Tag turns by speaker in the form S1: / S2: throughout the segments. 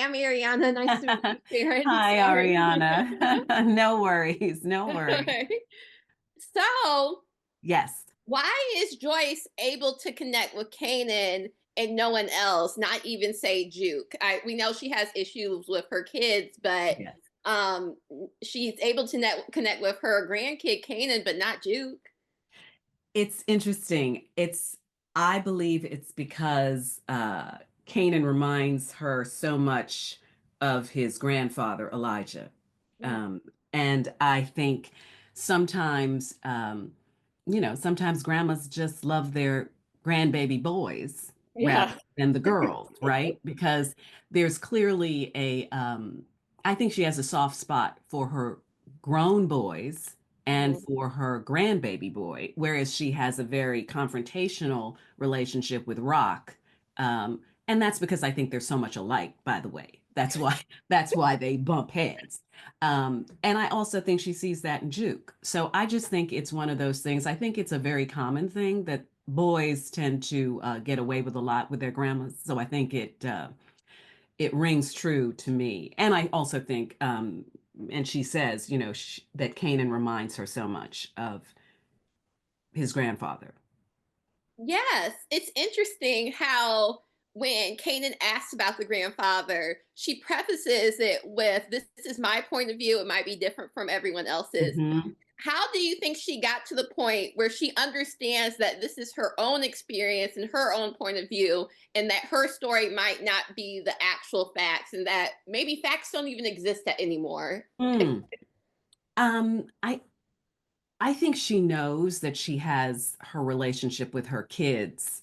S1: I'm Ariana. Nice to meet you, Sharon.
S2: Hi,
S1: Sorry.
S2: Ariana. No worries, no worries.
S1: Okay. So,
S2: Yes.
S1: why is Joyce able to connect with Kanan and no one else? Not even say Juke. We know she has issues with her kids, but
S2: Yes.
S1: um, she's able to connect with her grandkid Kanan, but not Juke.
S2: It's interesting. I believe it's because Kanan reminds her so much of his grandfather, Elijah.
S1: Mhm.
S2: Um, and I think sometimes, sometimes grandmas just love their grandbaby boys rather
S1: Yeah.
S2: than the girls, right? Because there's clearly I think she has a soft spot for her grown boys and
S1: Mhm.
S2: for her grandbaby boy, whereas she has a very confrontational relationship with Rock. And that's because I think they're so much alike, by the way. That's why they bump heads. And I also think she sees that in Juke. So I just think it's one of those things. I think it's a very common thing that boys tend to get away with a lot with their grandmas. So I think it rings true to me. And I also think, and she says, that Kanan reminds her so much of his grandfather.
S1: Yes, it's interesting how when Kanan asks about the grandfather, she prefaces it with, "This is my point of view. It might be different from everyone else's."
S2: Hmm.
S1: How do you think she got to the point where she understands that this is her own experience and her own point of view, and that her story might not be the actual facts, and that maybe facts don't even exist anymore?
S2: Mm. I think she knows that she has her relationship with her kids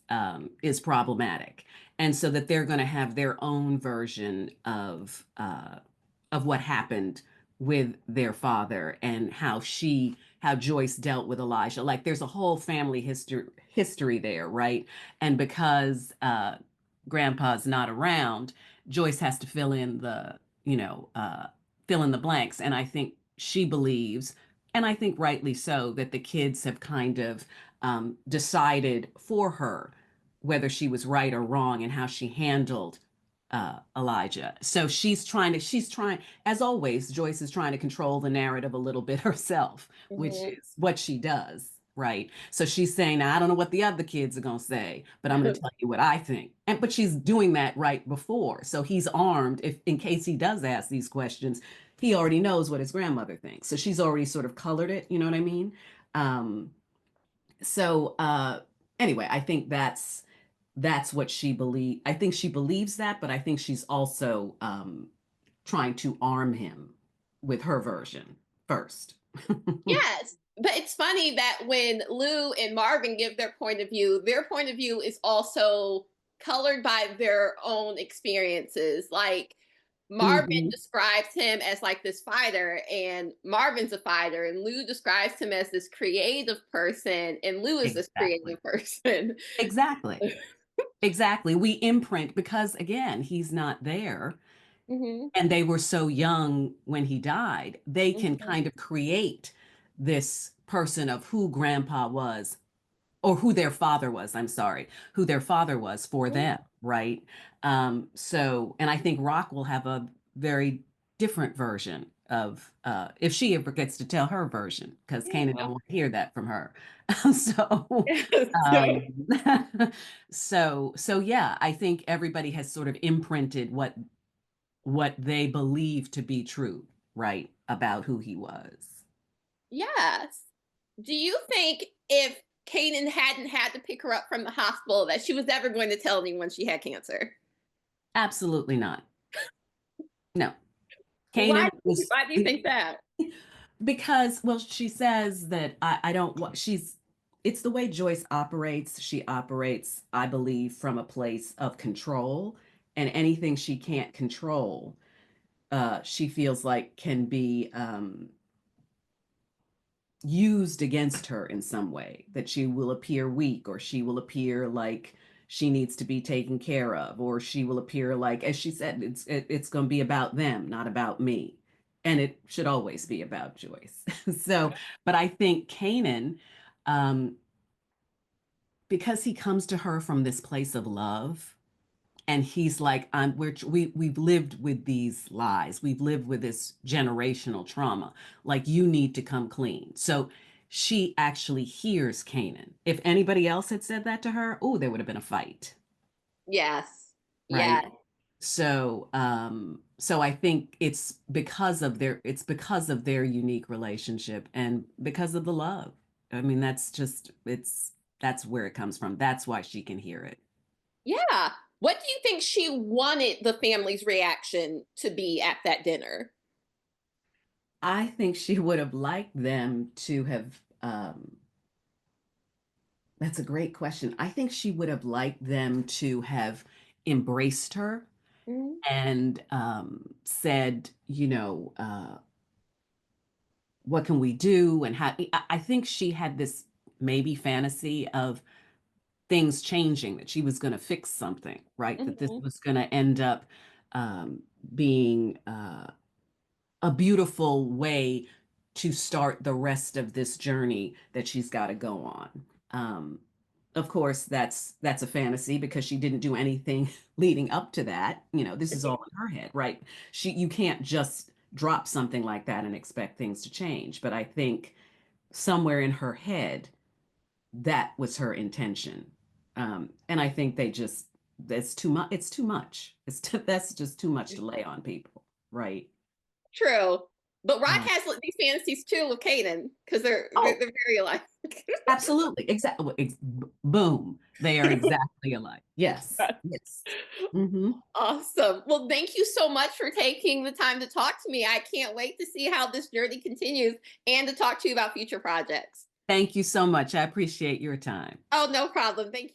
S2: is problematic, and so that they're going to have their own version of what happened with their father and how Joyce dealt with Elijah. Like there's a whole family history there, right? And because Grandpa's not around, Joyce has to fill in the blanks. And I think she believes, and I think rightly so, that the kids have kind of decided for her whether she was right or wrong and how she handled Elijah. So as always, Joyce is trying to control the narrative a little bit herself, which
S1: Mhm.
S2: is what she does, right? So she's saying, now, I don't know what the other kids are going to say, but I'm going to tell you what I think. But she's doing that right before. So he's armed if in case he does ask these questions, he already knows what his grandmother thinks. So she's already sort of colored it, you know what I mean? Um, so anyway, I think that's what she believes. I think she believes that, but I think she's also trying to arm him with her version first.
S1: Yes. But it's funny that when Lou and Marvin give their point of view is also colored by their own experiences. Like Marvin
S2: Hmm.
S1: describes him as like this fighter, and Marvin's a fighter, and Lou describes him as this creative person, and Lou is this
S2: Exactly.
S1: creative person.
S2: Exactly. Exactly. We imprint because again, he's not there
S1: Hmm.
S2: and they were so young when he died. They can
S1: Hmm.
S2: kind of create this person of who grandpa was or who their father was, I'm sorry, who their father was for them, right? And I think Rock will have a very different version of if she ever gets to tell her version, because Kanan
S1: Yeah.
S2: don't want to hear that from her. So,
S1: Yes.
S2: um, so yeah, I think everybody has sort of imprinted what they believe to be true, right, about who he was.
S1: Yes. Do you think if Kanan hadn't had to pick her up from the hospital that she was ever going to tell anyone she had cancer?
S2: Absolutely not. No.
S1: Why?
S2: Kanan was
S1: Why do you think that?
S2: because, well, she says that I don't want, it's the way Joyce operates. She operates, I believe, from a place of control, and anything she can't control, she feels like can be used against her in some way, that she will appear weak or she will appear like she needs to be taken care of, or she will appear like, as she said, it's going to be about them, not about me. And it should always be about Joyce. So, but I think Kanan, um, because he comes to her from this place of love, And he's like, we've lived with these lies. We've lived with this generational trauma. Like, you need to come clean. So she actually hears Kanan. If anybody else had said that to her, oh, there would have been a fight,
S1: Yes.
S2: right?
S1: Yeah.
S2: So I think it's because of their unique relationship and because of the love. I mean, that's where it comes from. That's why she can hear it.
S1: Yeah. What do you think she wanted the family's reaction to be at that dinner?
S2: I think she would have liked them to have, that's a great question. I think she would have liked them to have embraced her
S1: Mm-hmm.
S2: and said, what can we do? And how I think she had this maybe fantasy of things changing, that she was going to fix something, right? That this
S1: Mm-hmm.
S2: was going to end up um, being a beautiful way to start the rest of this journey that she's got to go on. Um, of course, that's a fantasy because she didn't do anything leading up to that. This is all in her head, right? You can't just drop something like that and expect things to change. But I think somewhere in her head, that was her intention. And I think that's too much. It's too much. That's just too much to lay on people, right?
S1: True. But Rock
S2: Uh,
S1: has these fantasies too with Kanan because
S2: oh,
S1: they're very alike.
S2: absolutely. Exactly. Boom. They are exactly alike. Yes. Yes. Hmm.
S1: Awesome. Well, thank you so much for taking the time to talk to me. I can't wait to see how this journey continues and to talk to you about future projects.
S2: Thank you so much. I appreciate your time.
S1: Oh, no problem. Thank you.